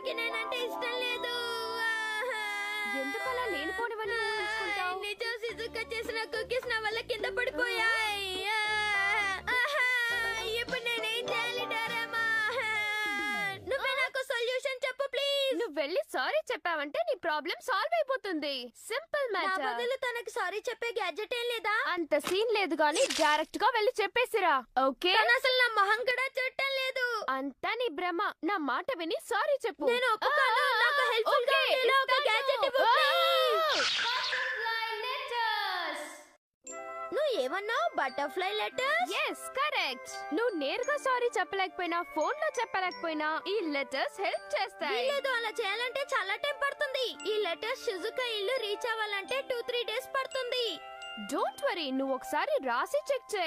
నాకి నేనంటే ఇష్టం లేదు. ఎందుకు అలా లేనిపోనివన్నీ ఊహించుకుంటావు? నిజం, సిజుకా చేసిన కుకీస్ నా వల్ల కింద పడిపోయాయి. ఇప్పుడు నేనేం చేయాలి డోరేమా? నువ్వే నాకు సొల్యూషన్ చెప్పు ప్లీజ్. నువ్వు వెళ్ళి సారీ చెప్పావంటే నీ ప్రాబ్లం సాల్వ్ అయిపోతుంది. సింపుల్ నా మ్యాటర్. బదులు తనకి సారీ చెప్పే గ్యాడ్జెట్ ఏం లేదా? అంత సీన్ లేదు గానీ డైరెక్ట్ గా వెళ్ళి చెప్పేసిరా. ఓకే, తను అసలు నా మొహం కూడా చూడటం లేదు. అంతా నీ భ్రమ. నా మాట విని సారీ చెప్పు. నేను ఒప్పుకోను. నాకు హెల్ప్ఫుల్ గా ఉండేలా ఒక గ్యాడ్జెట్ ఇవ్వు ప్లీజ్. నువ్వు ఏమన్నావు? Butterfly letters? yes correct. నువ్వు నేరుగా సారీ చెప్పలేకపోయినా ఫోన్ లో చెప్పలేకపోయినా ఈ లెటర్స్ హెల్ప్ చేస్తాయి. లేదు, అలా చేయాలంటే చాలా టైం పడుతుంది. ఈ లెటర్స్ షిజుకా ఇల్లు రీచ్ అవ్వాలంటే 2-3 డేస్ పడుతుంది. డోంట్ వరీ, నువ్వు ఒకసారి రాసి చెక్ చేయి.